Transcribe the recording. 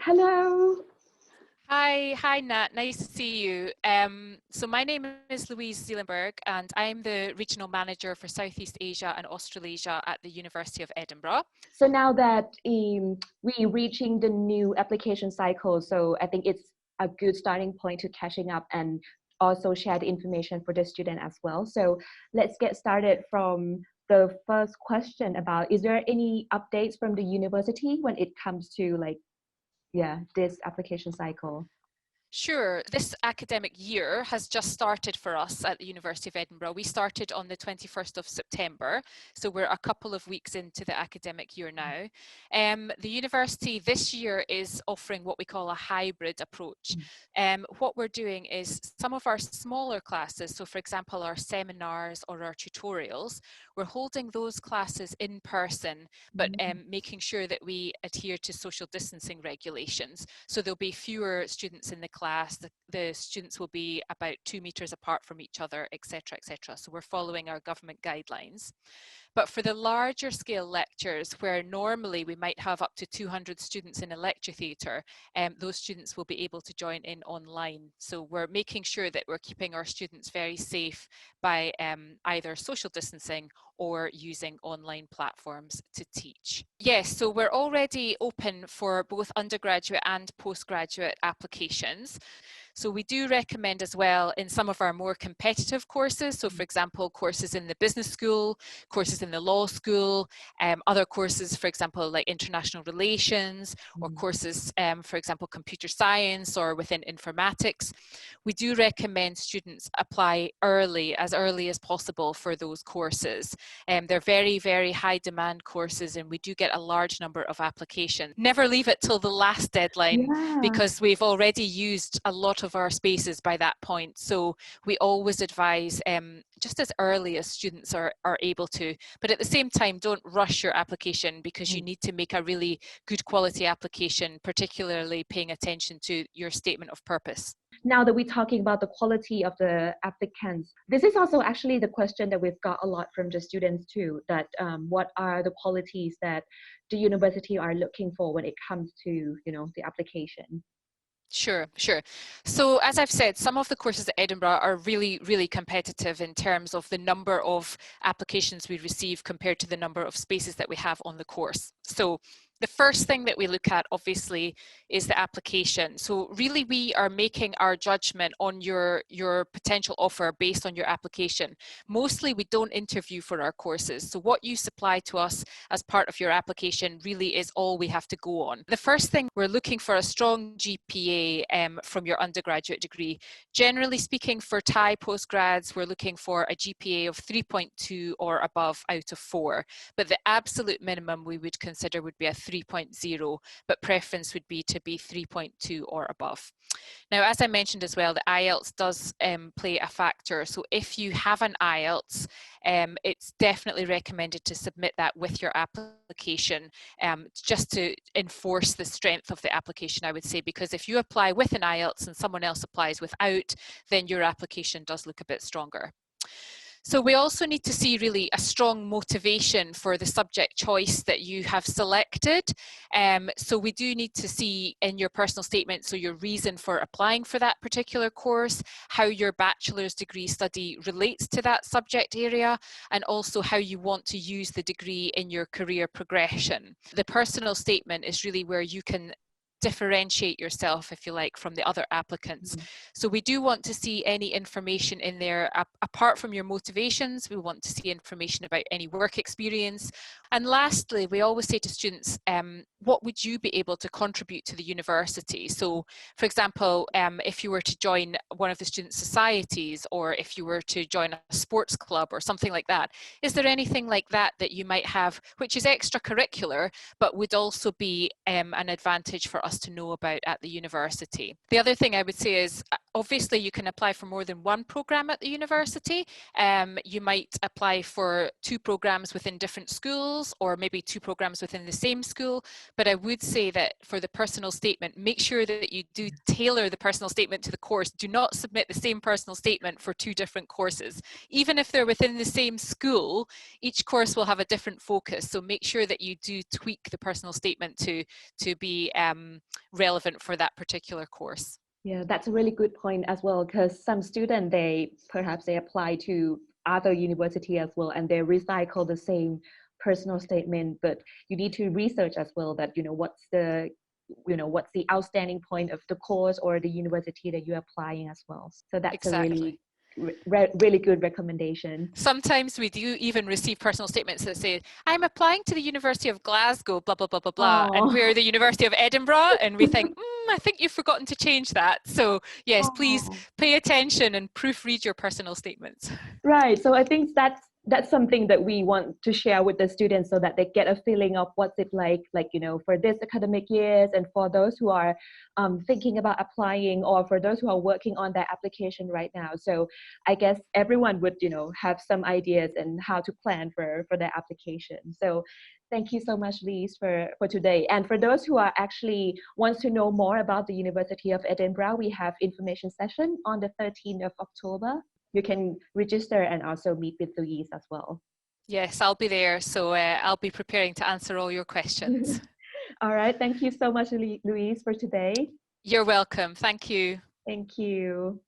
Hello. Hi, Nat. Nice to see you. So my name is Louise Zeelenberg, and I'm the Regional Manager for Southeast Asia and Australasia at the University of Edinburgh. So now that we're reaching the new application cycle, so I think it's a good starting point to catching up and also share the information for the student as well. So let's get started from the first question about, is there any updates from the university when it comes to this application cycle? Sure. This academic year has just started for us at the University of Edinburgh. We started on the 21st of September, so we're a couple of weeks into the academic year now. The university this year is offering what we call a hybrid approach. What we're doing is some of our smaller classes, so for example, our seminars or our tutorials, we're holding those classes in person, but making sure that we adhere to social distancing regulations. So there'll be fewer students in the class, the students will be about 2 meters apart from each other, etc., etc. So we're following our government guidelines. But for the larger scale lectures, where normally we might have up to 200 students in a lecture theatre, those students will be able to join in online. So we're making sure that we're keeping our students very safe by either social distancing or using online platforms to teach. Yes, so we're already open for both undergraduate and postgraduate applications. So we do recommend as well in some of our more competitive courses, so for example, courses in the business school, courses in the law school, other courses, for example, like international relations, or courses, for example, computer science or within informatics. We do recommend students apply as early as possible for those courses. They're very, very high demand courses, and we do get a large number of applications. Never leave it till the last deadline, because we've already used a lot of our spaces by that point. So we always advise just as early as students are able to, but at the same time, don't rush your application, because you need to make a really good quality application, particularly paying attention to your statement of purpose. Now that we're talking about the quality of the applicants, this is also actually the question that we've got a lot from the students too, that what are the qualities that the university are looking for when it comes to, the application? Sure. So as I've said, some of the courses at Edinburgh are really, really competitive in terms of the number of applications we receive compared to the number of spaces that we have on the course. So the first thing that we look at, obviously, is the application. So really, we are making our judgment on your potential offer based on your application. Mostly, we don't interview for our courses. So what you supply to us as part of your application really is all we have to go on. The first thing, we're looking for a strong GPA from your undergraduate degree. Generally speaking, for Thai postgrads, we're looking for a GPA of 3.2 or above out of 4. But the absolute minimum we would consider would be a 3.0, but preference would be to be 3.2 or above. Now, as I mentioned as well, the IELTS does play a factor. So if you have an IELTS, it's definitely recommended to submit that with your application, just to enforce the strength of the application, I would say, because if you apply with an IELTS and someone else applies without, then your application does look a bit stronger. So we also need to see really a strong motivation for the subject choice that you have selected. So we do need to see in your personal statement, so your reason for applying for that particular course, how your bachelor's degree study relates to that subject area, and also how you want to use the degree in your career progression. The personal statement is really where you can differentiate yourself, if you like, from the other applicants. So we do want to see any information in there apart from your motivations. We want to see information about any work experience. And lastly, we always say to students, what would you be able to contribute to the university? So for example, if you were to join one of the student societies, or if you were to join a sports club or something like that, is there anything like that that you might have which is extracurricular but would also be an advantage for us to know about at the university? The other thing I would say is obviously you can apply for more than one program at the university. You might apply for 2 programs within different schools, or maybe 2 programs within the same school. But I would say that for the personal statement, make sure that you do tailor the personal statement to the course. Do not submit the same personal statement for 2 different courses. Even if they're within the same school, each course will have a different focus. So make sure that you do tweak the personal statement to be relevant for that particular course. Yeah, that's a really good point as well, because some students, perhaps they apply to other university as well, and they recycle the same personal statement, but you need to research as well that, what's the outstanding point of the course or the university that you're applying as well. So that's exactly. really good recommendation. Sometimes we do even receive personal statements that say, I'm applying to the University of Glasgow, blah, blah, blah, blah, blah. And we're the University of Edinburgh, and we think, I think you've forgotten to change that. So yes, please pay attention and proofread your personal statements. Right. So I think that's something that we want to share with the students so that they get a feeling of what's it like, for this academic years, and for those who are thinking about applying, or for those who are working on their application right now. So I guess everyone would, have some ideas and how to plan for their application. So thank you so much, Lise, for today. And for those who are actually wants to know more about the University of Edinburgh, we have information session on the 13th of October. You can register and also meet with Louise as well. Yes, I'll be there. So I'll be preparing to answer all your questions. All right. Thank you so much, Louise, for today. You're welcome. Thank you. Thank you.